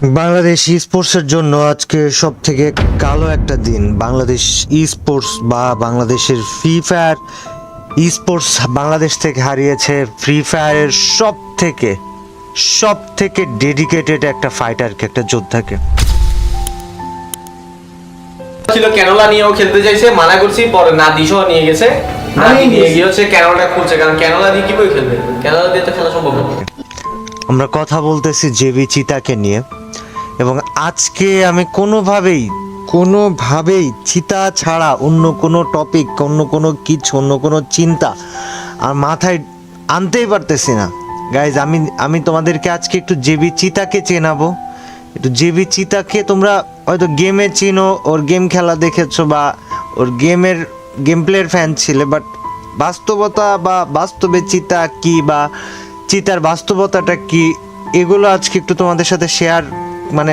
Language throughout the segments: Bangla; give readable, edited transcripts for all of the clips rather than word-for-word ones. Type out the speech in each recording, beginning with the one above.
বাংলাদেশ ই স্পোর্টসের জন্য আজকে সব থেকে কালো একটা দিন। বাংলাদেশ ই স্পোর্টস বা বাংলাদেশের ফ্রি ফায়ার ই স্পোর্টস বাংলাদেশ থেকে হারিয়েছে ফ্রি ফায়ারের সব থেকে ডেডিকেটেড একটা ফাইটারকে, একটা যোদ্ধাকে। ছিল ক্যানোলা নিয়েও খেলতে চাইছে, মানা করছি, পরে নাদিসও নিয়ে গেছে। নাদি নিয়ে গিয়ে হচ্ছে ক্যানোলাটা খুলছে, কারণ ক্যানোলা দিয়ে কিভাবে খেলবে, ক্যানোলা দিয়ে তো খেলা সম্ভব না। আমরা কথা বলতেছি জেবি চিতাকে নিয়ে, এবং আজকে আমি কোনোভাবেই চিতা ছাড়া অন্য কোনো টপিক, অন্য কোনো কিছু, অন্য কোনো চিন্তা আর মাথায় আনতেই পারতেছি না। গাইজ, আমি তোমাদেরকে আজকে একটু জেবি চিতাকে চেনাবো। একটু জেবি চিতাকে তোমরা হয়তো গেমে চিনো, ওর গেম খেলা দেখেছো বা ওর গেম প্লের ফ্যান ছিলে, বাট বাস্তবতা বা বাস্তবে চিতা কি বা চিতার বাস্তবতাটা কি, এগুলো আজকে একটু তোমাদের সাথে শেয়ার, মানে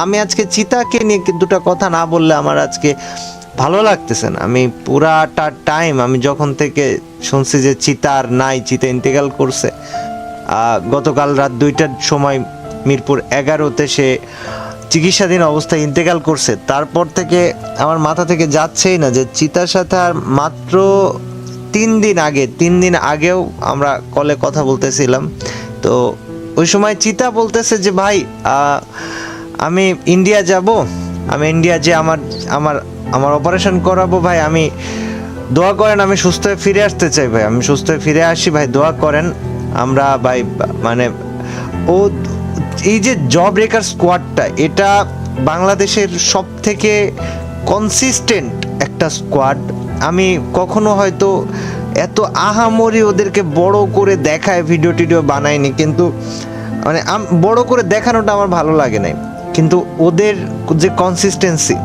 আমি আজকে চিতাকে নিয়ে দুটো কথা না বললে আমার আজকে ভালো লাগতেছে না। আমি পুরাটা টাইম, আমি যখন থেকে শুনছি যে চিতা ইন্তেকাল করছে, গতকাল রাত 2টার সময় মিরপুর 11-তে সে চিকিৎসাধীন অবস্থায় ইন্তেকাল করছে, তারপর থেকে আমার মাথা থেকে যাচ্ছেই না যে চিতার সাথে আর মাত্র 3 দিন আগেও আমরা কলে কথা বলতেছিলাম। তো ওই সময় চিতা বলতেছে যে ভাই, আমি ইন্ডিয়া যাব, আমি ইন্ডিয়া যে আমার অপারেশন করাবো ভাই, আমি দোয়া করেন, আমি সুস্থ হয়ে ফিরে আসতে চাই ভাই, আমি সুস্থ হয়ে ফিরে আসি ভাই, দোয়া করেন। আমরা ভাই মানে ও এই যে জব ব্রেকার স্কোয়াডটা, এটা বাংলাদেশের সব থেকে কনসিস্টেন্ট একটা স্কোয়াড। আমি কখনো হয়তো এত আহামরি ওদেরকে বড় করে দেখায় ভিডিও টিডিও বানাইনি, কিন্তু মানে বড় করে দেখানোটা আমার ভালো লাগে নাই, কিন্তু ওদের যে কনসিস্টেন্সি,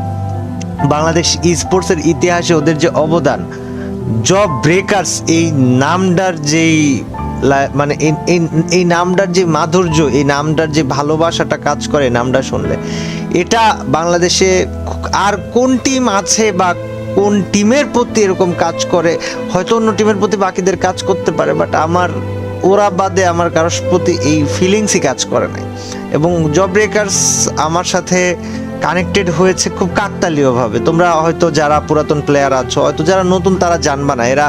বাংলাদেশ ই স্পোর্টসের ইতিহাসে ওদের যে অবদান, জব ব্রেকার্স এই নামটার যেই মানে এই নামটার যে মাধুর্য, এই নামটার যে ভালোবাসাটা কাজ করে নামটা শুনলে, এটা বাংলাদেশে আর কোন টিম আছে বা কোন টিমের প্রতি এরকম কাজ করে? হয়তো অন্য টিমের প্রতি বাকিদের কাজ করতে পারে, বাট ওরা বাদে আমার কারোর প্রতি এই ফিলিংসই কাজ করে নাই। এবং জব ব্রেকার্স আমার সাথে কানেক্টেড হয়েছে খুব কাকতালীয়ভাবে। তোমরা হয়তো যারা পুরাতন প্লেয়ার আছো, হয়তো যারা নতুন তারা জানবা না, এরা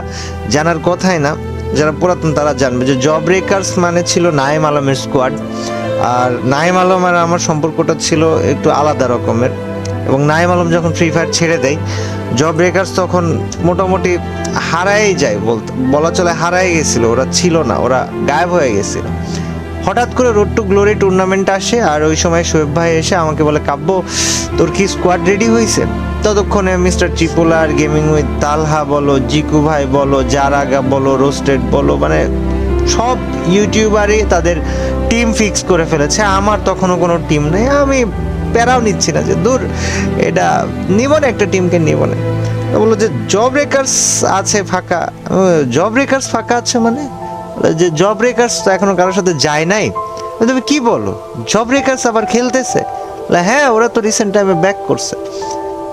জানার কথাই না, যারা পুরাতন তারা জানবে যে জব ব্রেকার্স মানে ছিল নাইম আলমের স্কোয়াড। আর নাইম আলম আর আমার সম্পর্কটা ছিল একটু আলাদা রকমের, এবং নাইম আলম যখন ফ্রি ফায়ার ছেড়ে দেয়, জব ব্রেকার্স তখন মোটামুটি হারাই যায়, বলা চলে হারাই গেছিল, ওরা ছিল না, ওরা গায়েব হয়ে গেছিল। হঠাৎ করে রোড টু গ্লোরি টুর্নামেন্ট আসে, আর ওই সময় শোয়েব ভাই এসে আমাকে বলে, কাব্য তোর কি স্কোয়াড রেডি হয়েছে? ততক্ষণে মিস্টার ট্রিপোলার, গেমিং উইথ তালহা বলো, জিকু ভাই বলো, জারাগা বলো, রোস্টেড বলো, মানে সব ইউটিউবারই তাদের টিম ফিক্স করে ফেলেছে। আমার তখনও কোনো টিম নেই, আমি প্যারাও নিচ্ছি না যে দূর, এটা নিব না, একটা টিমকে নিব না। তো বললো যে জব ব্রেকার্স আছে ফাঁকা। জব ব্রেকার্স ফাঁকা আছে মানে? যে জব ব্রেকার্স তো এখনো কারোর সাথে যায় নাই। তুমি কি বলো, জব ব্রেকার্স আবার খেলতেছে? হ্যাঁ, ওরা তো রিসেন্ট টাইমে ব্যাক করছে।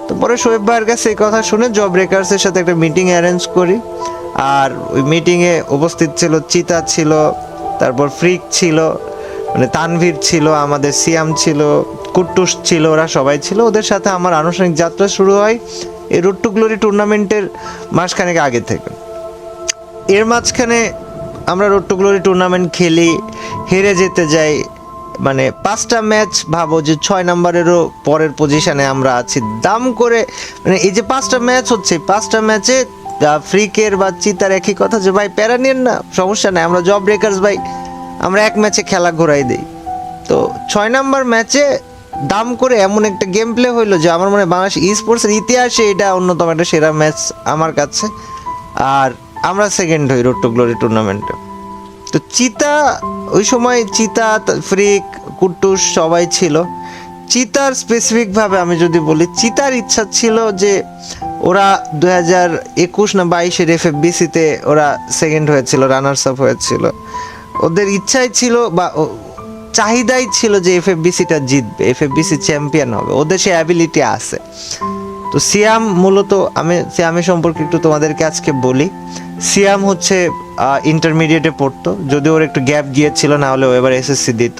তো পরে শোয়েব ভাইয়ের কাছে এই কথা শুনে জব ব্রেকার্সের সাথে একটা মিটিং অ্যারেঞ্জ করি, আর ওই মিটিংয়ে উপস্থিত ছিল চিতা ছিল, তারপর ফ্রিক ছিল, মানে তানভীর ছিল, আমাদের সিয়াম ছিল, কুট্টুস ছিল, ওরা সবাই ছিল। ওদের সাথে আমার আনুষ্ঠানিক যাত্রা শুরু হয় এই রোড টু গ্লোরি টুর্নামেন্টের মাসখানেক আগে থেকে। এর মাঝখানে আমরা রোড টু গ্লোরি টুর্নামেন্ট খেলি, হেরে যেতে যাই, মানে 5টা ম্যাচ, ভাবো যে 6 নম্বরেরও পরের পজিশনে আমরা আছি দাম করে। মানে এই যে 5টা ম্যাচ হচ্ছে, 5টা ম্যাচে ফ্রিকের বা চিতার একই কথা যে ভাই প্যারা নিন না, সমস্যা নেই, আমরা জব ব্রেকার্স ভাই, আমরা এক ম্যাচে খেলা ঘোরাই দিই। তো 6 নম্বর ম্যাচে দাম করে এমন একটা গেম প্লে হইলো যে আমার মনে হয় বাংলাদেশ ই স্পোর্টসের ইতিহাসে এটা অন্যতম একটা সেরা ম্যাচ আমার কাছে। আর আমরা সেকেন্ড হই রোড টু গ্লোরি টুর্নামেন্টে। তো চিতা, ওই সময় চিতা, ফ্রিক, কুট্টুস সবাই ছিল। চিতার স্পেসিফিকভাবে আমি যদি বলি, চিতার ইচ্ছা ছিল যে ওরা 2021 না 22-এর FFBC-তে ওরা সেকেন্ড হয়েছিল, রানার্স আপ হয়েছিল। ওদের ইচ্ছাই ছিল বা চাহিদাই ছিল যে FFBC-টা জিতবে, FFBC চ্যাম্পিয়ন হবে, ওদের সে অ্যাবিলিটি আছে। তো সিয়াম মূলত, আমি সিয়ামের সম্পর্কে একটু তোমাদেরকে আজকে বলি। সিয়াম হচ্ছে ইন্টারমিডিয়েটে পড়তো, যদিও ওর একটু গ্যাপ গিয়েছিল, না হলে ও এবার SSC দিত।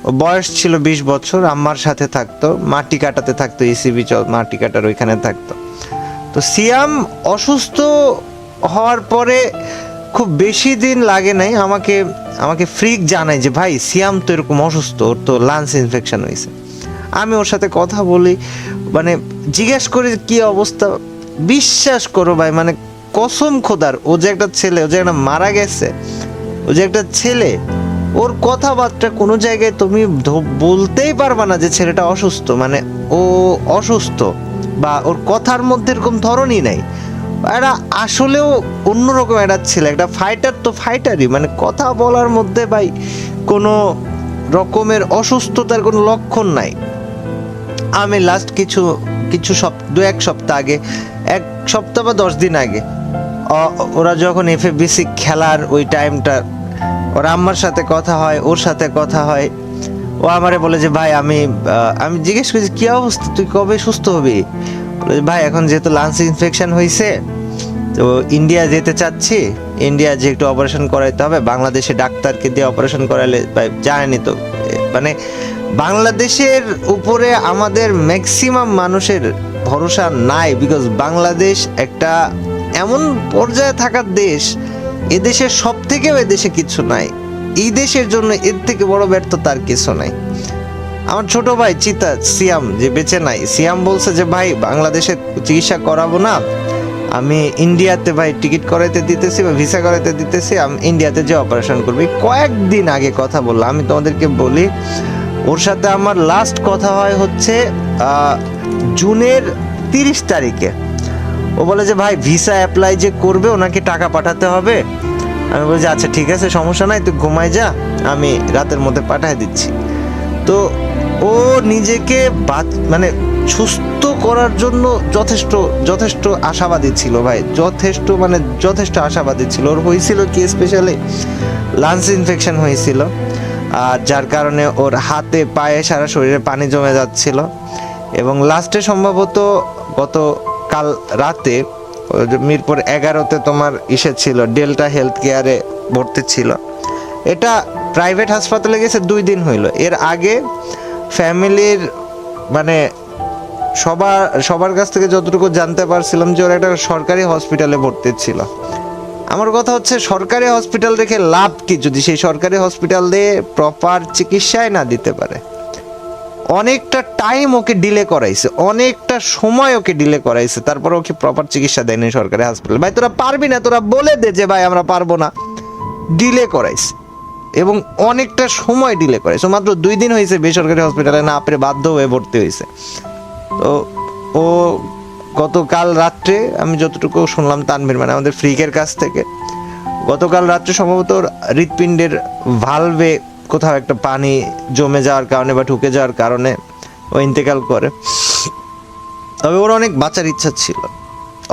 ও ওর বয়স ছিল 20 বছর, আম্মার সাথে থাকতো, মাটি কাটাতে থাকতো, ইসিবি মাটি কাটার ওইখানে থাকতো। তো সিয়াম অসুস্থ হওয়ার পরে খুব বেশি দিন লাগে নাই, আমাকে ফ্রিক জানায় যে ভাই সিয়াম তো এরকম অসুস্থ, ওর তো লাংস ইনফেকশন হয়েছে। আমি ওর সাথে কথা বলি, মানে জিজ্ঞেস করি কি অবস্থা। বিশ্বাস করো ভাই, মানে কসম খোদার, ও যে একটা ছেলে, ও যে একটা মারা গেছে, ও যে একটা ছেলে, ওর কথাবার্তা কোনো জায়গায় তুমি বলতেই পারবা না যে ছেলেটা অসুস্থ, মানে ও অসুস্থ বা ওর কথার মধ্যে এরকম ধরনই নাই। এরা আসলেও অন্যরকম একটা ছেলে, একটা ফাইটার তো ফাইটারই, মানে কথা বলার মধ্যে ভাই কোনো রকমের অসুস্থতার কোনো লক্ষণ নাই। আমি লাস্ট কিছু 2-1 সপ্তাহ আগে, 1 সপ্তাহ বা 10 দিন আগে, ওরা যখন এফএফবিসি খেলার ওই টাইমটা, ওর আম্মার সাথে কথা হয়, ওর সাথে কথা হয়। ও আমারে বলে যে ভাই আমি জিজ্ঞেস করছি কি অবস্থা, তুই কবে সুস্থ হবি? বলে যে ভাই এখন যেহেতু লাংস ইনফেকশন হয়েছে তো ইন্ডিয়া যেতে চাচ্ছি, ইন্ডিয়া যে একটু অপারেশন করাইতে হবে, বাংলাদেশে ডাক্তারকে দিয়ে অপারেশন করালে ভাই জানেনি তো, মানে বাংলাদেশের উপরে আমাদের ম্যাক্সিমাম মানুষের ভরসা নাই, বিকজ বাংলাদেশ একটা এমন পর্যায়ে থাকার দেশ, এদেশের সব থেকেও এদেশে কিছু নাই, এই দেশের জন্য এর থেকে বড় ব্যর্থতা আর কিছু নাই। আমার ছোট ভাই চিতা সিয়াম যে বেঁচে নাই, সিয়াম বলছে যে ভাই বাংলাদেশে চিকিৎসা করাবো না, আমি ইন্ডিয়াতে ভাই টিকিট করাইতে দিতেছি বা ভিসা করাইতে দিতেছি, আমি ইন্ডিয়াতে যে অপারেশন করবি। কয়েকদিন আগে কথা বললাম, আমি তোমাদেরকে বলি, ওর সাথে আমার লাস্ট কথা হয় হচ্ছে জুনের 30 তারিখে। ও বলে যে ভাই ভিসা অ্যাপ্লাই যে করবে ওনাকে টাকা পাঠাতে হবে। আমি বলি যে আচ্ছা ঠিক আছে, সমস্যা নাই, তুই ঘুমাই যা, আমি রাতের মধ্যে পাঠিয়ে দিচ্ছি। তো ও নিজেকে মানে সুস্থ করার জন্য যথেষ্ট আশাবাদী ছিল ভাই, যথেষ্ট আশাবাদী ছিল। ওর হয়েছিল কি, স্পেশালি লাংস ইনফেকশন হয়েছিল, আর যার কারণে ওর হাতে পায়ে সারা শরীরে পানি জমে যাচ্ছিল, এবং লাস্টে সম্ভবত গতকাল রাতে মিরপুর 11-তে তোমার ছিল, ডেল্টা হেলথ কেয়ারে ভর্তি ছিল। এটা প্রাইভেট হাসপাতালে গেছে 2 দিন হইল। এর আগে ফ্যামিলির মানে সবার কাছ থেকে যতটুকু জানতে পারছিলাম যে ওরা একটা সরকারি হসপিটালে ভর্তি ছিল। আমার কথা হচ্ছে সরকারি হসপিটাল রেখে লাভ কি যদি সেই সরকারি হসপিটাল দিয়ে প্রপার চিকিৎসায় না দিতে পারে। অনেকটা টাইম ওকে ডিলে করাইছে, অনেকটা সময় ওকে ডিলে করাইছে, তারপর ওকে প্রপার চিকিৎসা দেয়নি সরকারি হসপিটাল। ভাই তোরা পারবি না, তোরা বলে দে যে ভাই আমরা পারবো না। ডিলে করাইছে এবং অনেকটা সময় ডিলে করাইছে। মাত্র 2 দিন হয়েছে বেসরকারি হসপিটালে না পেরে বাধ্য হয়ে ভর্তি হয়েছে। তো ও গতকাল রাত্রে, আমি যতটুকু শুনলাম তানভীর মানে আমাদের ফ্রিকের কাছ থেকে, গতকাল রাত্রে সম্ভবত হৃৎপিণ্ডের ভালভে কোথাও একটা পানি জমে যাওয়ার কারণে বা ঢুকে যাওয়ার কারণে ও ইন্তেকাল করে। তবে ওর অনেক বাঁচার ইচ্ছা ছিল,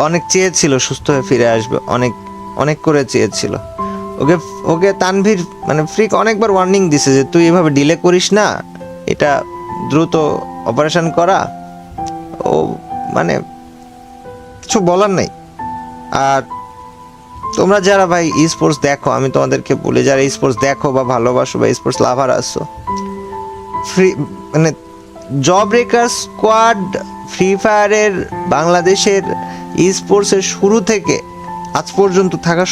অনেক চেয়েছিল সুস্থ হয়ে ফিরে আসবে, অনেক করে চেয়েছিল। ওকে তানভীর মানে ফ্রিক অনেকবার ওয়ার্নিং দিছে যে তুই এভাবে ডিলে করিস না, এটা দ্রুত অপারেশন করা। ও মানে কিছু বলার নাই। আর তোমরা যারা ভাই স্পোর্টস দেখো, আমি তোমাদেরকে বলি, যারা স্পোর্টস দেখো বা ভালোবাসো বা স্পোর্টস লাভার আসো, মানে জব ব্রেকার স্কোয়াড ফ্রি ফায়ারের বাংলাদেশের স্পোর্টসের শুরু থেকে আজ পর্যন্ত থাকা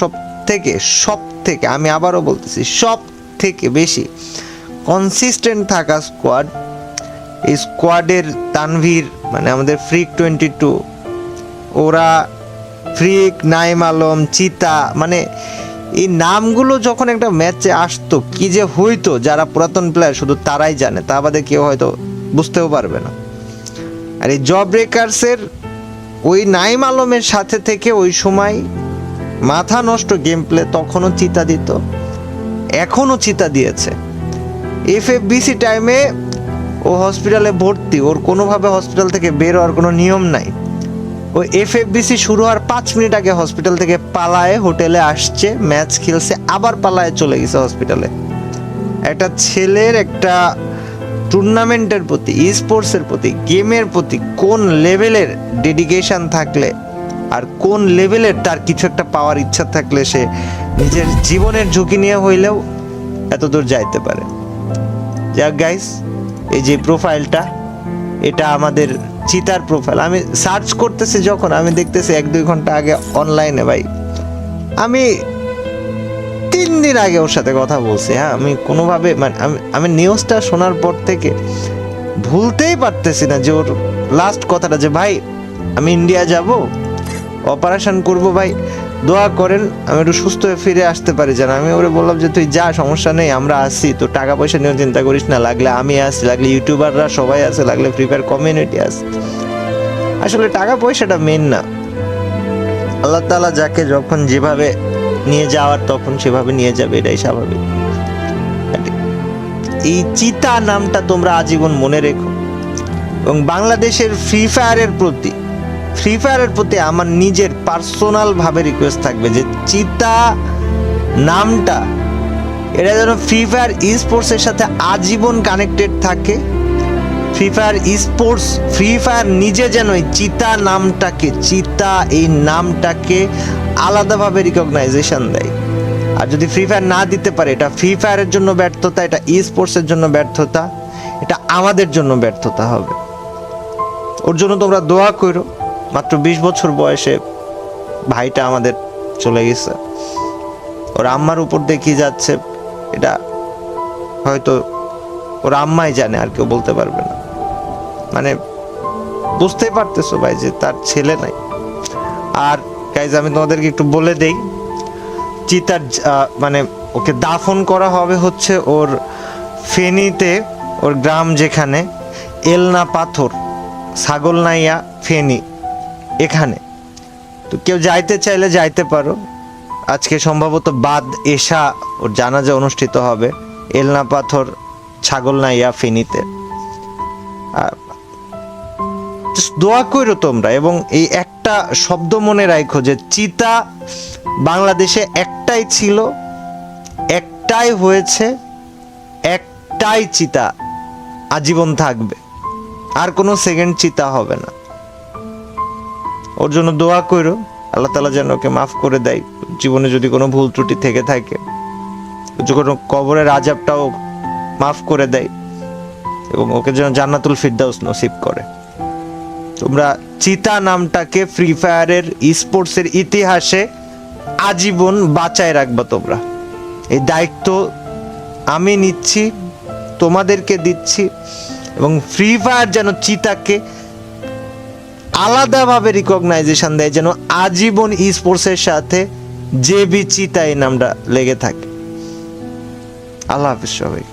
সব থেকে আমি আবারও বলতেছি সব থেকে বেশি কনসিস্টেন্ট থাকা স্কোয়াড, এই স্কোয়াডের তানভীর মানে আমাদের ফ্রিক 22, ওরা ফ্রিক, নাইম আলম, চিতা, মানে এই নামগুলো যখন একটা ম্যাচে আসতো কি যে হইতো, যারা পুরাতন প্লেয়ার শুধু তারাই জানে, তা বাদে কেউ হয়তো বুঝতেও পারবে না। আর এই জব ব্রেকার্সের ওই নাইম আলমের সাথে থেকে ওই সময় মাথা নষ্ট গেম প্লে তখনও চিতা দিত, এখনও চিতা দিয়েছে। এফএফবিসি টাইমে ও হসপিটালে ভর্তি, ওর কোনোভাবে হসপিটাল থেকে বের হওয়ার কোনো নিয়ম নাই। ও এফএফবিসি শুরু হওয়ার 5 মিনিট আগে হসপিটাল থেকে পালায়ে হোটেলে আসছে, ম্যাচ খেলছে, আবার পালায়ে চলে গেছে হসপিটালে। একটা ছেলের একটা টুর্নামেন্টের প্রতি, স্পোর্টসের প্রতি, গেমের প্রতি কোন লেভেলের ডেডিকেশন থাকলে আর কোন লেভেলের তার কিছু একটা পাওয়ার ইচ্ছা থাকলে সে নিজের জীবনের ঝুঁকি নিয়ে হইলেও এত দূর যাইতে পারে। যাক গাইস, এই যে প্রোফাইলটা, এটা আমাদের চিতার প্রোফাইল। আমি সার্চ করতেছি যখন, আমি দেখতেছি 1-2 ঘন্টা আগে অনলাইনে ভাই, আমি 3 দিন আগে ওর সাথে কথা বলছি। হ্যাঁ, আমি কোনোভাবে মানে আমি নিউজটা শোনার পর থেকে ভুলতেই পারতেছি না যে ওর লাস্ট কথাটা, যে ভাই আমি ইন্ডিয়া যাব, অপারেশন করব, ভাই দোয়া করেন আমি একটু সুস্থ হয়ে ফিরে আসতে পারি যেন। আমি ওরে বললাম যে তুই যা, সমস্যা নেই, আমরা আসি, তো টাকা পয়সা নিয়ে চিন্তা করিস না, লাগলে আমি আসি, লাগলে ইউটিউবাররা সবাই আছে, লাগলে ফ্রি ফায়ার কমিউনিটি আছে। আসলে টাকা পয়সাটা মেন না, আল্লাহ তাআলা যাকে যখন যেভাবে নিয়ে যাওয়ার তখন সেভাবে নিয়ে যাবে, এটাই স্বাভাবিক। এই চিতা নামটা তোমরা আজীবন মনে রেখো। এবং বাংলাদেশের ফ্রি ফায়ারের প্রতি আমার নিজের পার্সোনাল ভাবে রিকোয়েস্ট থাকবে যে চিতা নামটা এটা যেন ফ্রি ফায়ার স্পোর্টসের সাথে আজীবন কানেক্টেড থাকে। ফ্রি ফায়ার নিজে যেন এই চিতা এই নামটাকে আলাদাভাবে রিকগনাইজেশন দেয়। আর যদি ফ্রি ফায়ার না দিতে পারে, এটা ফ্রি ফায়ারের জন্য ব্যর্থতা, এটা স্পোর্টসের জন্য ব্যর্থতা, এটা আমাদের জন্য ব্যর্থতা হবে। ওর জন্য তোমরা দোয়া করো। মাত্র 20 বছর বয়সে ভাইটা আমাদের চলে গেছে, ওর আম্মার উপর দেখি যাচ্ছে, এটা হয়তো ওর আম্মাই জানে, আর কেউ বলতে পারবে না। মানে বুঝতেই পারতেছো ভাই যে তার ছেলে নাই। আর গাইজ আমি তোমাদেরকে একটু বলে দেই, চিতার মানে ওকে দাফন করা হবে হচ্ছে ওর ফেনীতে, ওর গ্রাম যেখানে এলনা পাথর, ছাগলনাইয়া ফেনী, এখানে। তো কেউ যাইতে চাইলে যাইতে পারো। আজকে সম্ভবত বাদ এশা ওর জানাজা অনুষ্ঠিত হবে এলনা পাথর, ছাগলনাইয়া ফেনীতে। দোয়া করো তোমরা, এবং এই একটা শব্দ মনে রাখো যে চিতা বাংলাদেশে একটাই ছিল, একটাই হয়েছে, একটাই চিতা আজীবন থাকবে, আর কোনো সেকেন্ড চিতা হবে না। ওর জন্য দোয়া করো, আল্লাহ তাআলা যেন ওকে মাফ করে দেয়, জীবনে যদি কোনো ভুল ত্রুটি থেকে থাকে, কোনো কবরের আযাবটাও মাফ করে দেয়, এবং ওকে যেন জান্নাতুল ফিরদাউস নসিব করে। তোমরা চিতা নামটাকে ফ্রি ফায়ারের স্পোর্টসের ইতিহাসে আজীবন বাঁচায় রাখবা। তোমরা এই দায়িত্ব আমি নিচ্ছি, তোমাদেরকে দিচ্ছি, এবং ফ্রি ফায়ার যেন চিতাকে আলাদাভাবে রিকগনাইজেশন দেয়, যেন আজীবন স্পোর্টসের সাথে জেবি চিতা এই নামটা লেগে থাকে। আল্লাহ হাফিজ সবাই।